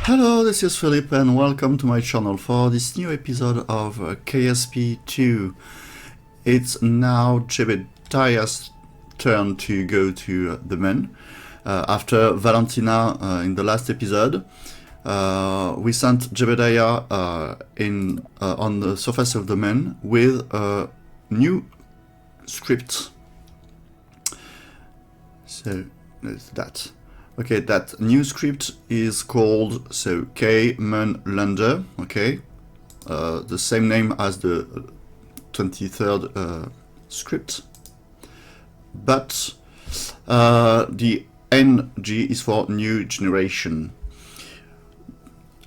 Hello, this is Philip and welcome to my channel for this new episode of KSP2. It's now Jebediah's turn to go to the moon. After Valentina in the last episode, we sent Jebediah on the surface of the moon with a new script. So there's that. Okay, that new script is called K-Mun Lander. Okay, the same name as the 23rd script, but the NG is for new generation.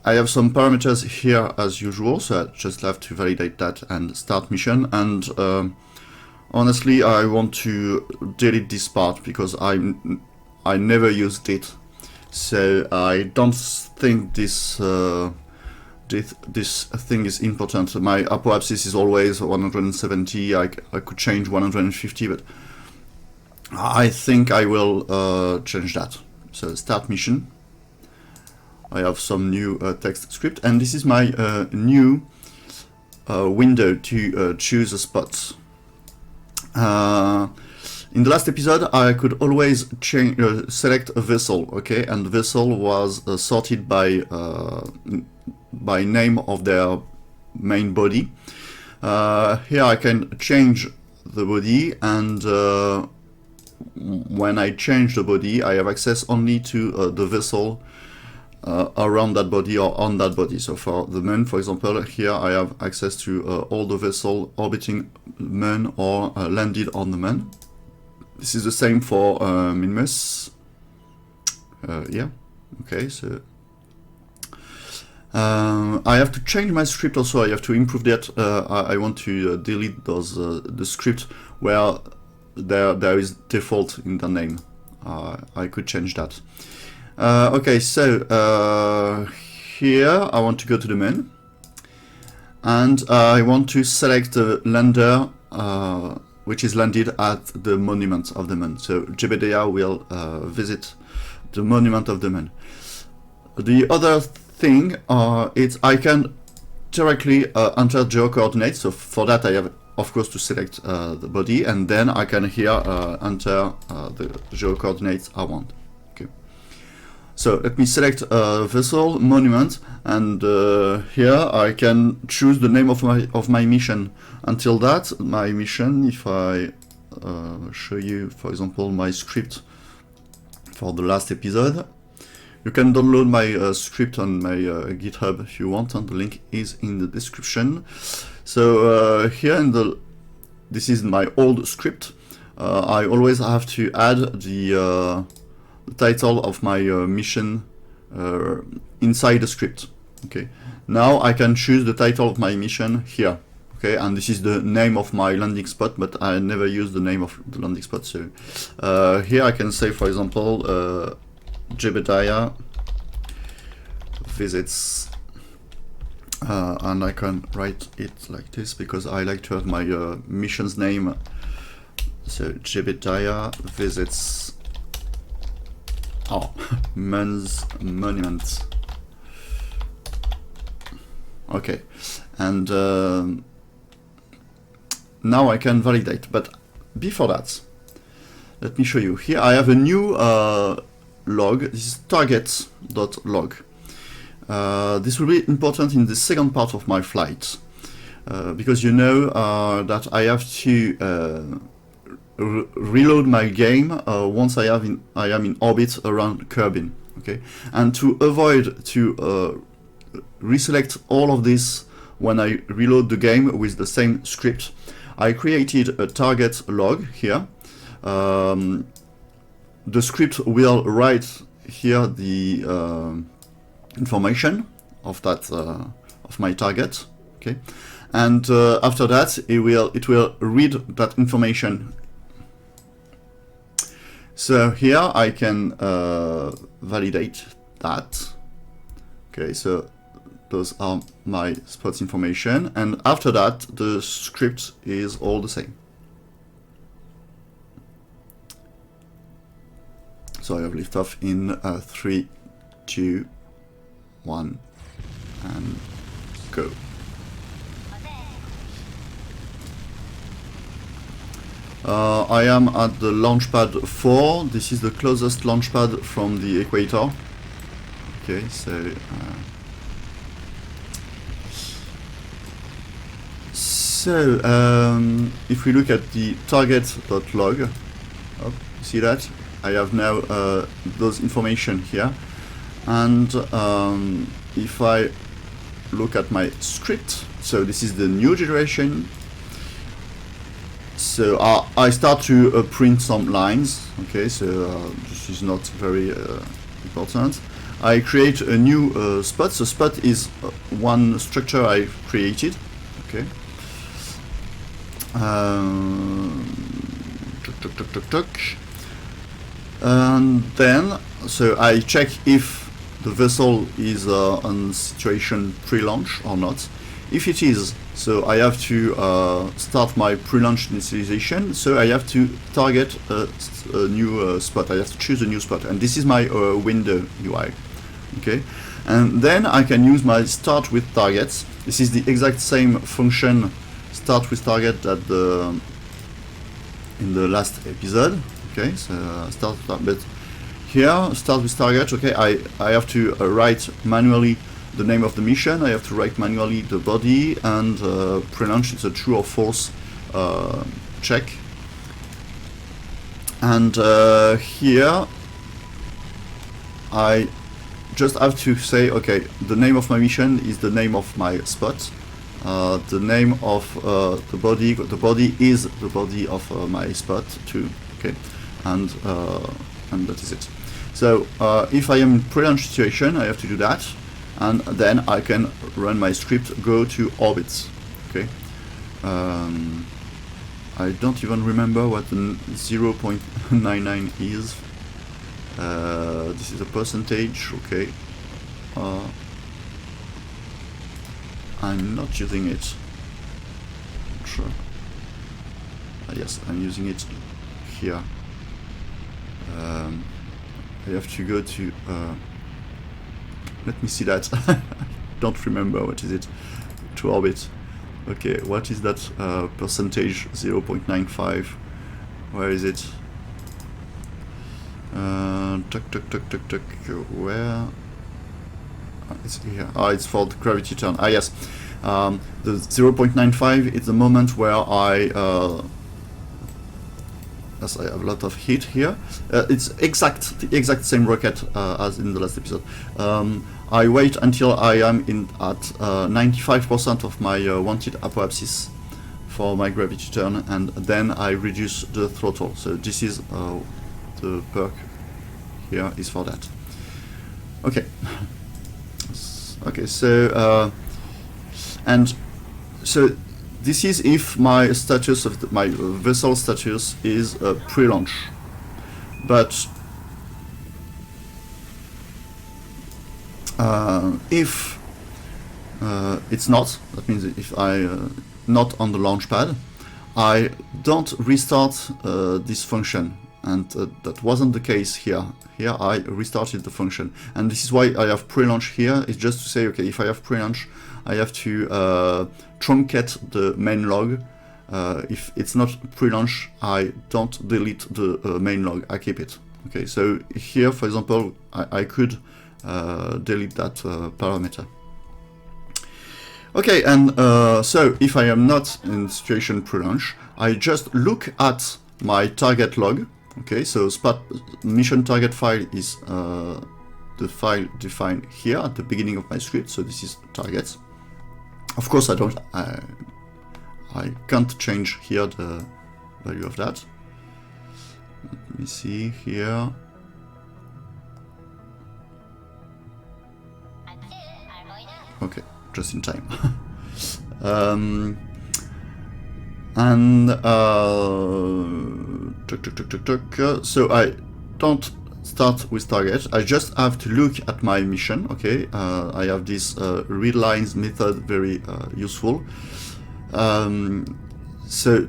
I have some parameters here as usual, so I just have to validate that and start mission. And honestly, I want to delete this part because I never used it, so I don't think this thing is important. My apoapsis is always 170. I could change 150, but I think I will change that. So start mission. I have some new text script, and this is my new window to choose a spot. In the last episode, I could always select a vessel, okay, and the vessel was sorted by name of their main body. Here I can change the body, and when I change the body, I have access only to the vessel around that body or on that body. So for the moon, for example, here I have access to all the vessel orbiting moon or landed on the moon. This is the same for Minmus. Yeah, okay, so I have to change my script also. I have to improve that. I want to delete those the script where there is default in the name. I could change that. Okay, so here I want to go to the moon, and I want to select the lander which is landed at the monument of the moon. So Jebediah will visit the monument of the moon. The other thing is I can directly enter geo-coordinates. So for that I have, of course, to select the body, and then I can here enter the geo-coordinates I want. Okay. So let me select vessel, monument, and here I can choose the name of my mission. Until that, my mission, if I show you, for example, my script for the last episode, you can download my script on my GitHub if you want, and the link is in the description. So here this is my old script. I always have to add the title of my mission inside the script. Okay. Now I can choose the title of my mission here. Okay, and this is the name of my landing spot, but I never use the name of the landing spot. So here I can say, for example, Jebediah visits, and I can write it like this because I like to have my mission's name. So Jebediah visits Moon's monument. Okay, and now I can validate, but before that, let me show you. Here I have a new log. This is target.log. This will be important in the second part of my flight, because you know that I have to reload my game once I am in orbit around Kerbin. Okay, and to avoid to reselect all of this when I reload the game with the same script, I created a target log here. The script will write here the information of that of my target. Okay, and after that it will read that information. So here I can validate that. Okay, so those are my spots information, and after that the script is all the same. So I have liftoff in 3, 2, 1, and go. I am at the launchpad 4. This is the closest launchpad from the equator. Okay, so if we look at the target.log, see that I have now those information here, and if I look at my script, so this is the new generation. So I start to print some lines. Okay, so this is not very important. I create a new spot. So spot is one structure I've created. Okay. And then, so I check if the vessel is on situation pre-launch or not. If it is, so I have to start my pre-launch initialization. So I have to target a new spot. I have to choose a new spot, and this is my window UI. Okay, and then I can use my start with targets. This is the exact same function, start with target, that in the last episode. Okay, so but here start with target. Okay, I have to write manually the name of the mission. I have to write manually the body, and pre-launch it's a true or false check. And here I just have to say, okay, the name of my mission is the name of my spot. The name of the body is the body of my spot too. Okay, and that is it. So if I am in pre-launch situation, I have to do that, and then I can run my script, go to orbits. Okay. I don't even remember what the 0.99 is. This is a percentage. Okay. I'm not using it. Sure. Yes, I'm using it here. I have to go to. Let me see that. Don't remember what is it. To orbit. Okay, what is that percentage? 0.95. Where is it? Tuck. Where? It's here. It's for the gravity turn. Yes. The 0.95 is the moment where as I have a lot of heat here. It's the exact same rocket as in the last episode. I wait until I am at 95% of my wanted apoapsis for my gravity turn, and then I reduce the throttle. So this is the perk here is for that. Okay. Okay. So and so this is if my status of my vessel status is pre-launch, but if it's not, that means if I not on the launch pad, I don't restart this function, and that wasn't the case here. Here I restarted the function, and this is why I have pre-launch here. It's just to say, okay, if I have pre-launch, I have to truncate the main log. If it's not pre-launch, I don't delete the main log, I keep it. Okay, so here, for example, I could delete that parameter. Okay, and so if I am not in situation pre-launch, I just look at my target log. Okay, so spot mission target file is the file defined here at the beginning of my script. So this is targets. Of course, I can't change here the value of that. Let me see here. Okay, just in time. So I don't start with target. I just have to look at my mission. Okay, I have this read lines method, very useful. So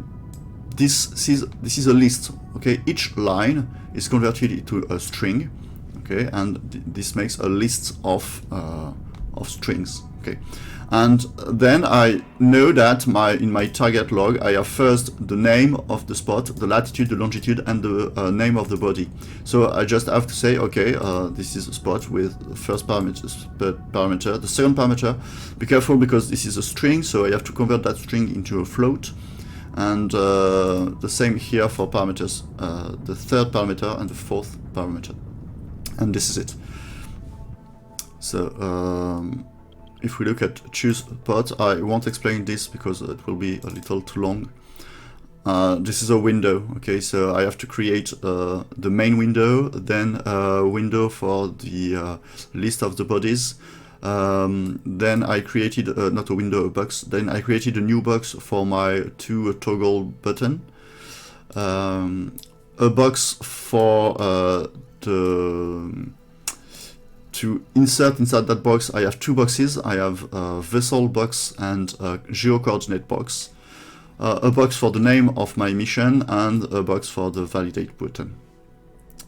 this is a list. Okay, each line is converted into a string. Okay, and this makes a list of of strings. Okay, and then I know that in my target log I have first the name of the spot, the latitude, the longitude, and the name of the body. So I just have to say, okay, this is a spot with the first parameter, the second parameter. Be careful because this is a string, so I have to convert that string into a float. And the same here for parameters, the third parameter and the fourth parameter. And this is it. So if we look at choose pod, I won't explain this because it will be a little too long. This is a window, okay, so I have to create the main window, then a window for the list of the bodies. Then I created not a window, a box. Then I created a new box for my two toggle button. A box for to insert inside that box. I have two boxes. I have a vessel box and a geo-coordinate box. A box for the name of my mission and a box for the validate button.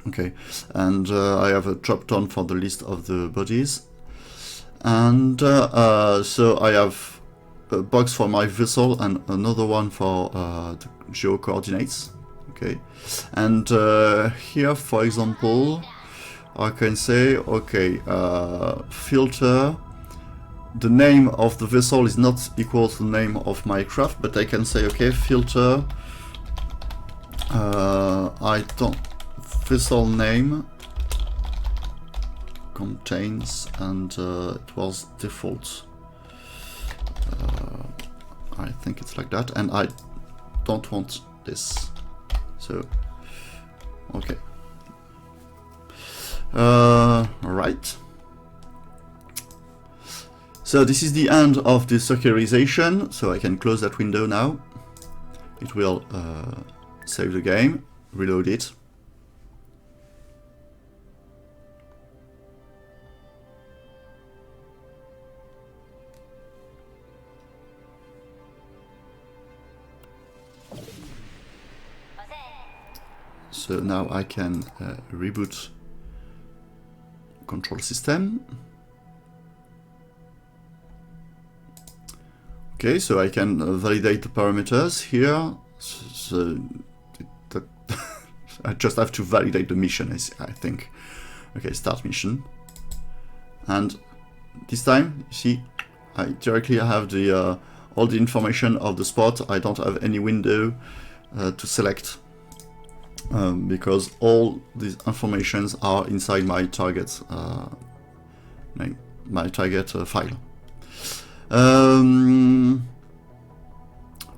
Okay, and I have a drop down for the list of the bodies. And so I have a box for my vessel and another one for the geo coordinates. Okay, and here, for example, I can say, okay, filter. The name of the vessel is not equal to the name of my craft, but I can say, okay, filter. Vessel name contains, and it was default. I think it's like that, and I don't want this. So, okay. Alright. So this is the end of the circularization, so I can close that window now. It will save the game, reload it. So now I can reboot Kontrol System. Okay, so I can validate the parameters here. So I just have to validate the mission, I think. Okay, start mission. And this time, you see, I directly have the all the information of the spot. I don't have any window to select. Because all these informations are inside my target file.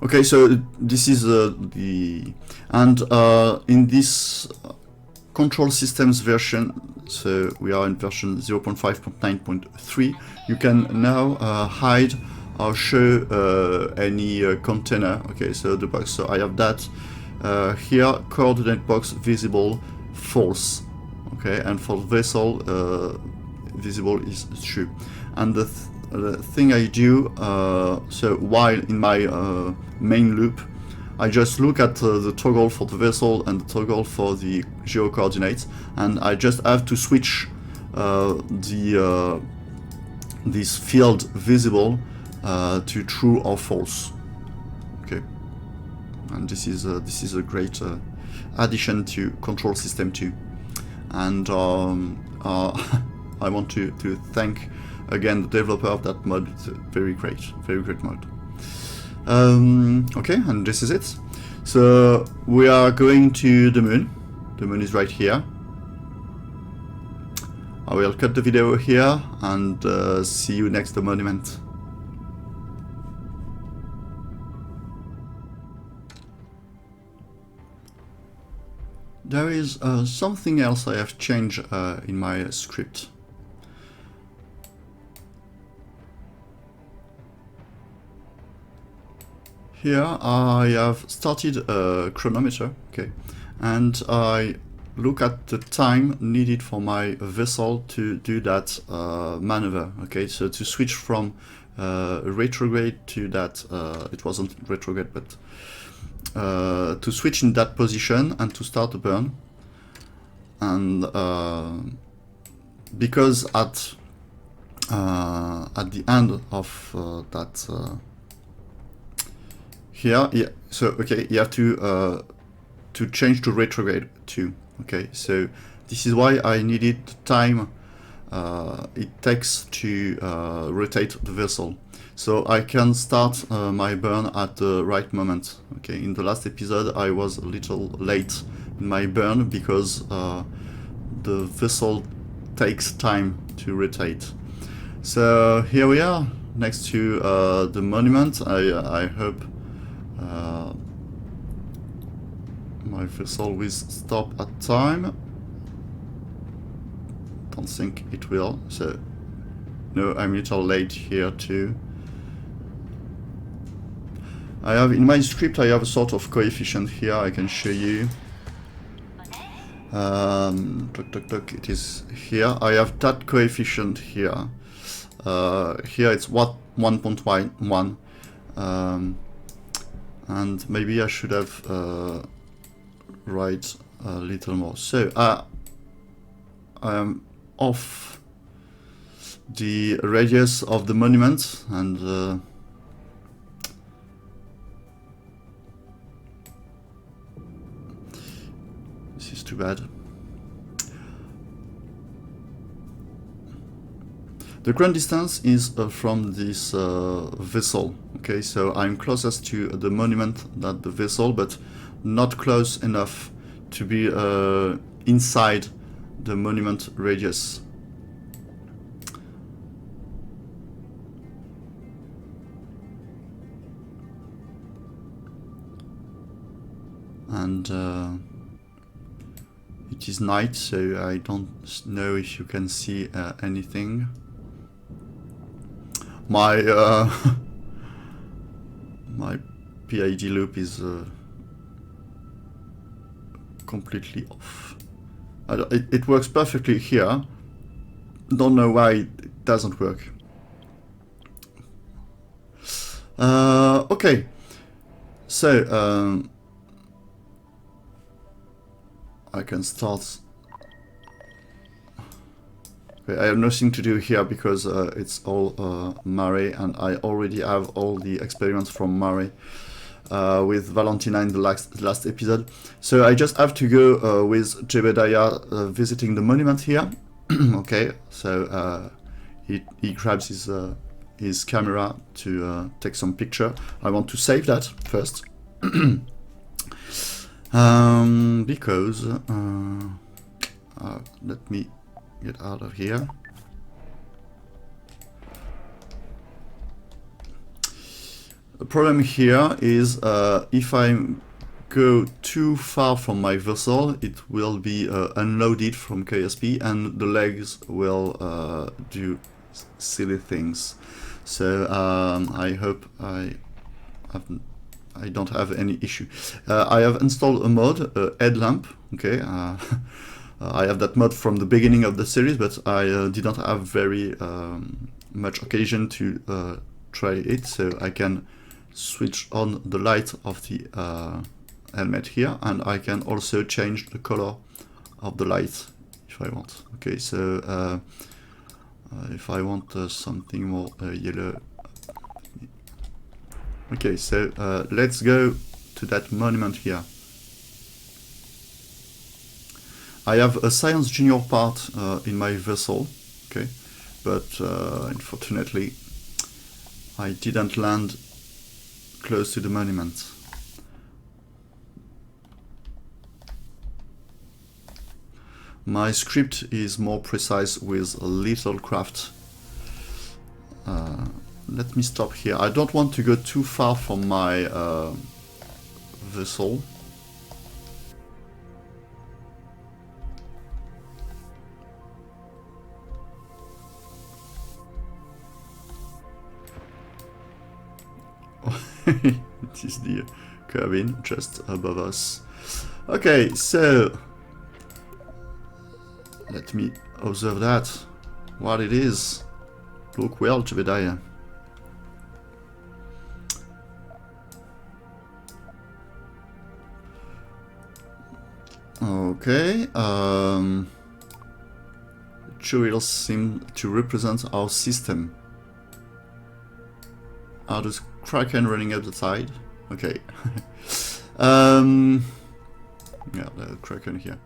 Okay, so this is in this Kontrol Systems version, so we are in version 0.5.9.3, you can now hide or show any container. Okay, so the box, so I have that. Here, coordinate box visible false. Okay, and for vessel visible is true. And the thing I do, so while in my main loop, I just look at the toggle for the vessel and the toggle for the geo coordinates, and I just have to switch this field visible to true or false. Okay. And this is a great addition to Kontrol System 2, and I want to thank again the developer of that mod. It's a very great mod. Okay, and this is it. So we are going to the moon. The moon is right here. I will cut the video here and see you next to Monument. There is something else I have changed in my script. Here I have started a chronometer, okay, and I look at the time needed for my vessel to do that maneuver, okay, so to switch from retrograde to that, it wasn't retrograde, but to switch in that position and to start the burn. And because at at the end of that here, yeah. So okay, you have to change to retrograde too. Okay, so this is why I needed the time it takes to rotate the vessel. So I can start my burn at the right moment. Okay, in the last episode I was a little late in my burn because the vessel takes time to rotate. So here we are next to the monument. I hope my vessel will stop at time. Don't think it will. So no, I'm a little late here too. I have in my script I have a sort of coefficient here. I can show you. It is here. I have that coefficient here. Here it's 1.1, and maybe I should have write a little more. So I am off the radius of the monument, and this is too bad. The ground distance is from this vessel. Okay, so I'm closest to the monument than the vessel, but not close enough to be inside the monument radius. And it is night, so I don't know if you can see anything. My my PID loop is completely off. It works perfectly here. Don't know why it doesn't work. Okay, so I can start. Okay, I have nothing to do here because it's all Mare, and I already have all the experiments from Mare with Valentina in the last episode. So I just have to go with Jebediah visiting the monument here. Okay, so he grabs his camera to take some picture. I want to save that first. Because let me get out of here. The problem here is if I go too far from my vessel, it will be unloaded from KSP, and the legs will do silly things. So I hope I don't have any issue. I have installed a mod, headlamp. Okay, I have that mod from the beginning of the series, but I did not have very much occasion to try it, so I can switch on the light of the helmet here, and I can also change the color of the light if I want. Okay, so if I want something more yellow. Okay, so let's go to that monument here. I have a science junior part in my vessel, okay, but unfortunately I didn't land close to the monument. My script is more precise with little craft. Let me stop here. I don't want to go too far from my vessel. It is the Kerbin just above us. Okay, so let me observe that. What it is. Look well, Jebediah. Okay, jewels seem to represent our system. Are those Kraken running up the tide? Okay. Yeah, the Kraken here.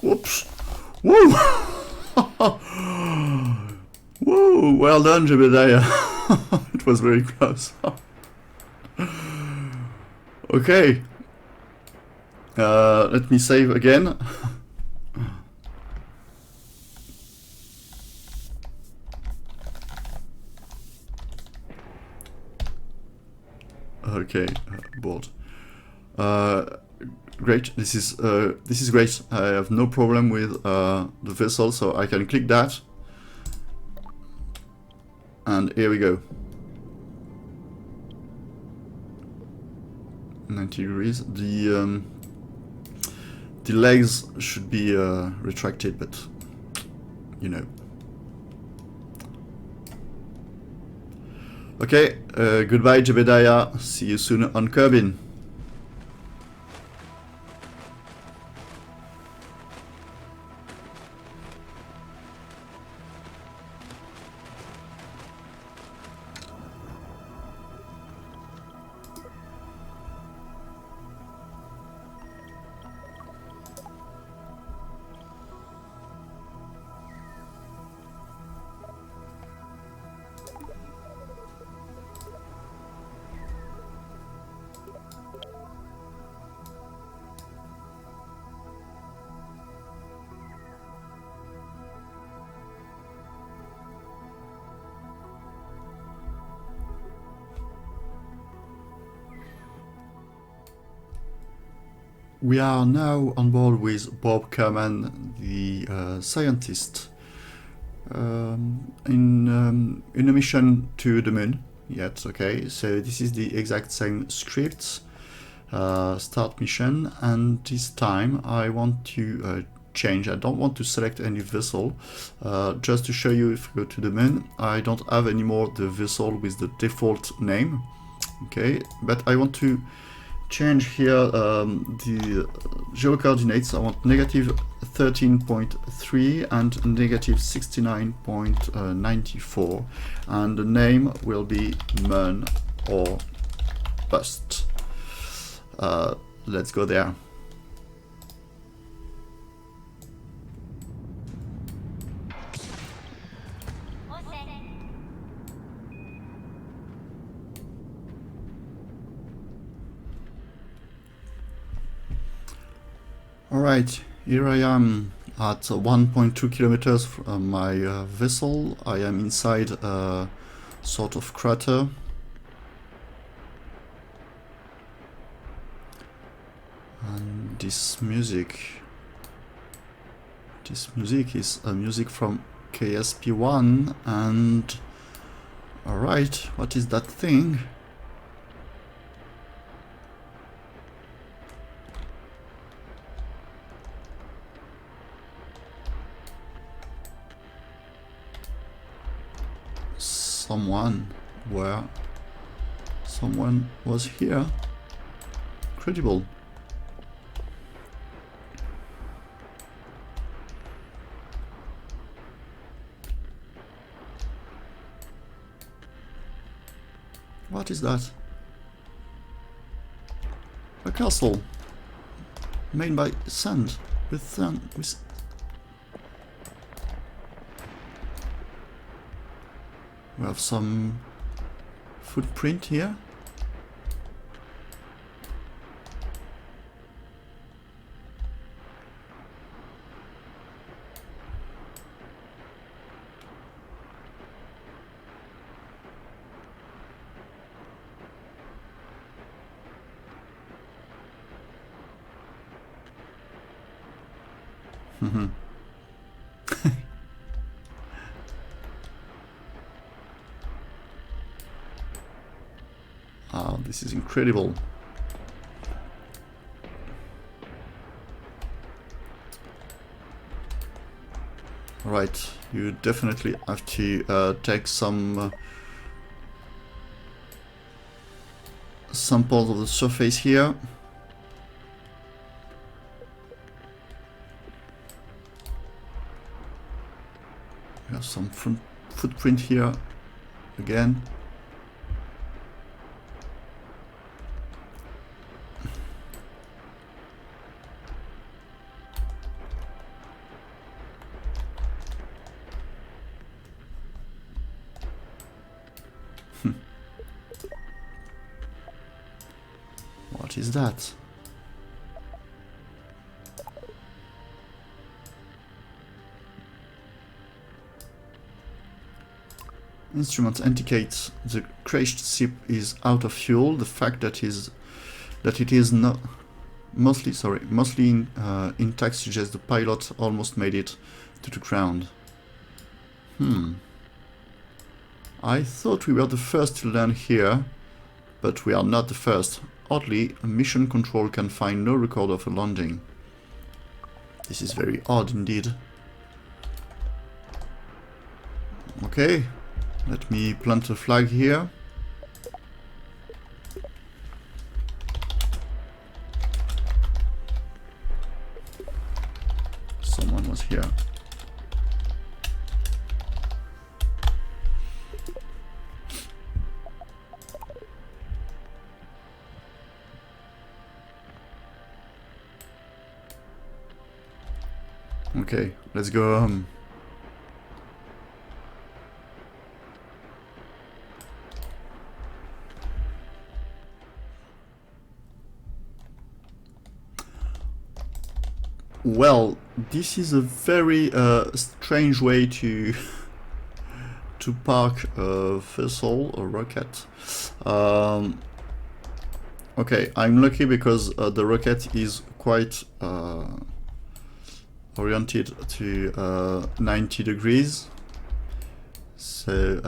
Whoops! Woo! Whoa! Well done, Jebediah. It was very close. Okay. Let me save again. Okay, board. Great. This is great. I have no problem with the vessel, so I can click that, and here we go. 90 degrees. The legs should be retracted, but you know. Okay, goodbye Jebediah, see you soon on Kerbin. We are now on board with Bob Kerman, the scientist, in a mission to the moon. Yet, okay, so this is the exact same script, start mission, and this time I want to change. I don't want to select any vessel, just to show you. If I go to the moon, I don't have anymore the vessel with the default name, okay, but I want to change here the geocoordinates. I want negative 13.3 and negative 69.94, and the name will be Moon or Bust. Let's go there. Alright, here I am at 1.2 kilometers from my vessel. I am inside a sort of crater. And this music is a music from KSP1, and alright, what is that thing? Someone was here. Incredible. What is that? A castle made by sand with we have some footprint here. Oh, this is incredible. Right, you definitely have to take some samples of the surface here. We have some footprint here again. What is that? Instruments indicate the crashed ship is out of fuel. The fact that it is not mostly intact suggests the pilot almost made it to the ground. I thought we were the first to land here, but we are not the first. Oddly, mission control can find no record of a landing. This is very odd indeed. Okay, let me plant a flag here. Someone was here. Okay, let's go. Well, this is a very strange way to park a vessel or rocket. Okay, I'm lucky because the rocket is quite oriented to 90 degrees, so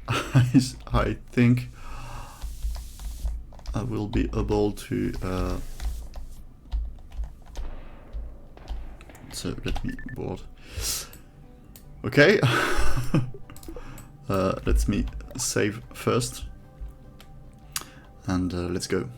I think I will be able to so let me board. Okay. Let me save first and let's go.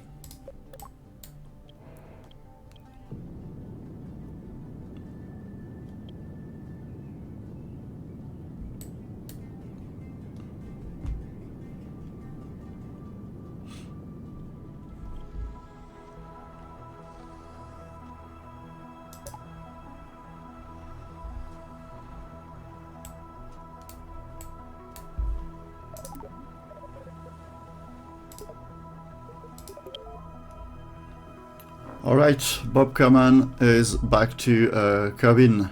Alright, Bob Kerman is back to Kerbin.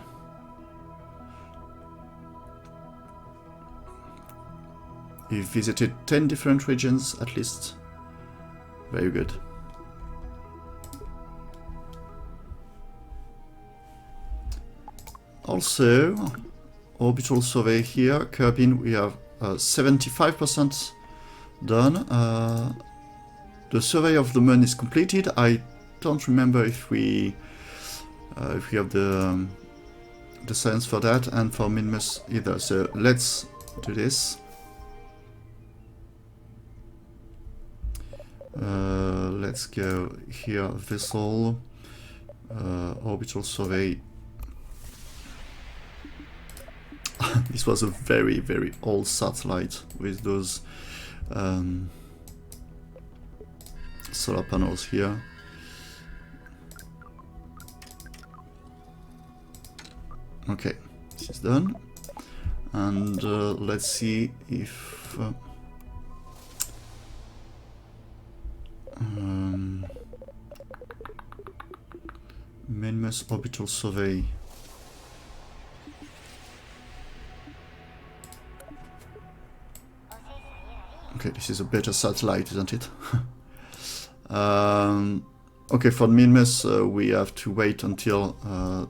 He visited 10 different regions at least. Very good. Also, Orbital Survey here, Kerbin, we have 75% done. The survey of the moon is completed. I don't remember if we have the science for that, and for Minmus either. So let's do this. Let's go here, vessel, orbital survey. This was a very, very old satellite with those solar panels here. Okay, this is done, and let's see if Minmus orbital survey. Okay, this is a better satellite, isn't it? Okay, for Minmus, we have to wait until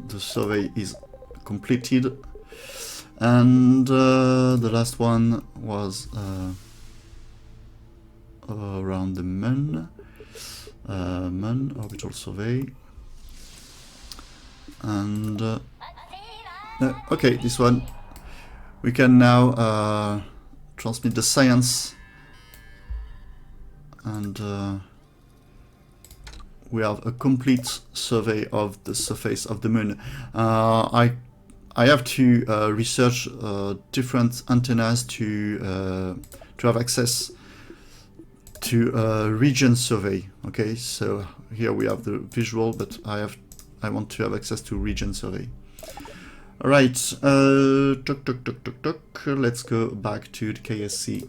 the survey is completed, and the last one was around the Mun orbital survey, and Okay, this one. We can now transmit the science, and we have a complete survey of the surface of the moon. I have to research different antennas to have access to a region survey. Okay, so here we have the visual, but I want to have access to region survey. All right, let's go back to the KSC.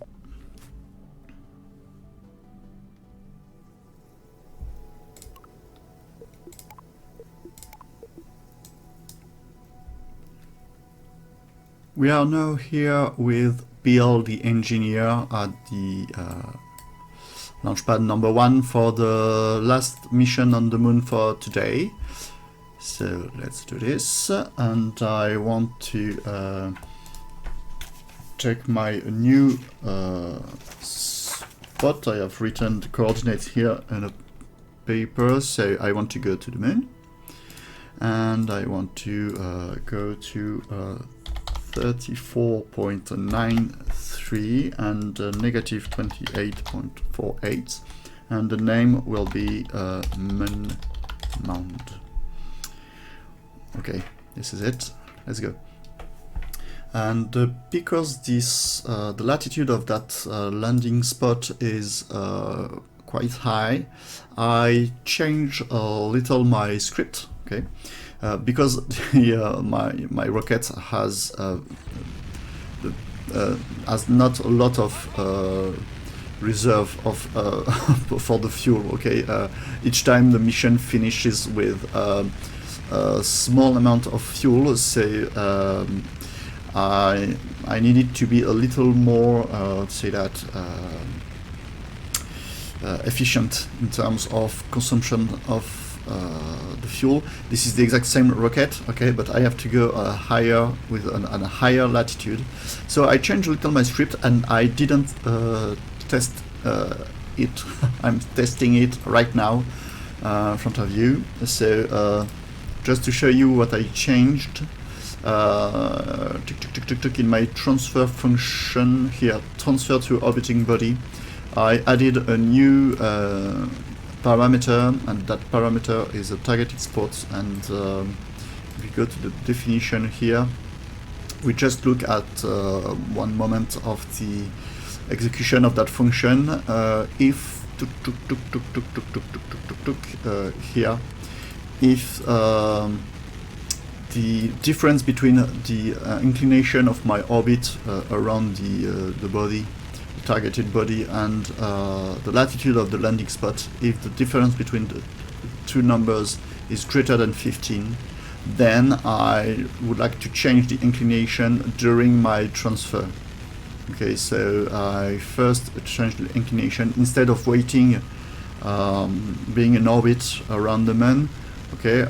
We are now here with Bill, the engineer, at the launchpad number 1 for the last mission on the moon for today. So let's do this, and I want to check my new spot. I have written the coordinates here in a paper, so I want to go to the moon, and I want to go to 34.93 and negative 28.48, and the name will be Moon Mound. Okay, this is it. Let's go. And because this the latitude of that landing spot is quite high, I change a little my script. Okay, because my rocket has not a lot of reserve of for the fuel. Okay, each time the mission finishes with a small amount of fuel, so I need it to be a little more efficient in terms of consumption of the fuel. This is the exact same rocket, okay, but I have to go higher with a higher latitude. So I changed a little my script, and I didn't test it. I'm testing it right now in front of you. So just to show you what I changed, in my transfer function here, transfer to orbiting body, I added a new parameter, and that parameter is a targeted spot. And if we go to the definition here, we just look at one moment of the execution of that function. If here, if the difference between the inclination of my orbit around the body, the targeted body, and the latitude of the landing spot, if the difference between the two numbers is greater than 15, then I would like to change the inclination during my transfer. Okay, so I first change the inclination instead of waiting being in orbit around the moon. Okay,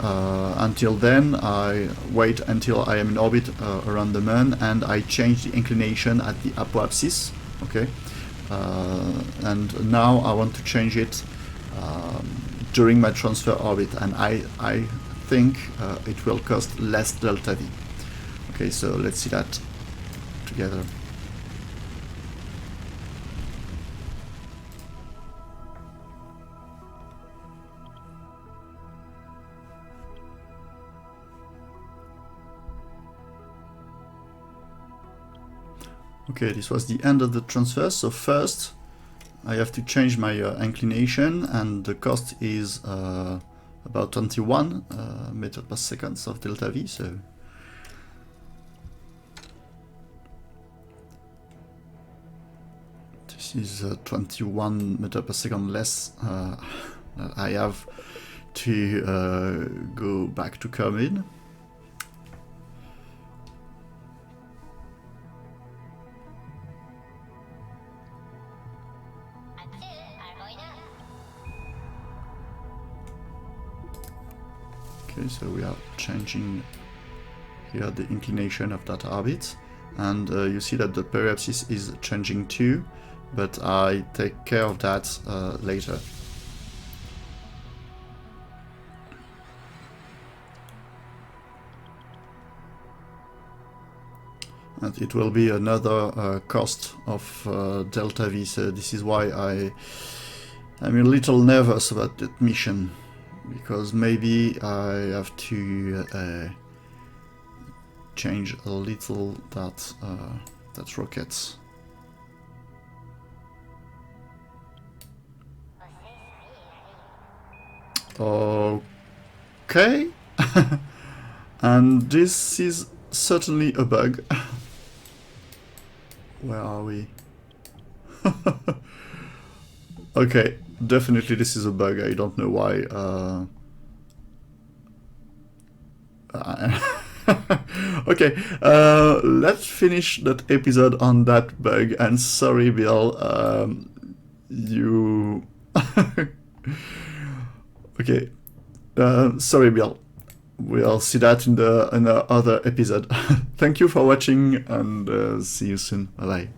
until then I wait until I am in orbit around the moon, and I change the inclination at the apoapsis. Okay, and now I want to change it during my transfer orbit, and I think it will cost less delta V. Okay, so let's see that together. Okay, this was the end of the transfer. So first I have to change my inclination, and the cost is about 21 meters per second of delta V. So this is 21 meters per second less. I have to go back to Kerbin. Okay, so we are changing here the inclination of that orbit, and you see that the periapsis is changing too, but I take care of that later. and it will be another cost of Delta V. So this is why I'm a little nervous about that mission, because maybe I have to change a little that rocket. Okay. And this is certainly a bug. Where are we? Okay, definitely this is a bug. I don't know why. Okay, let's finish that episode on that bug. And sorry, Bill, you... Okay, sorry, Bill. We'll see that in the other episode. Thank you for watching, and see you soon. Bye bye.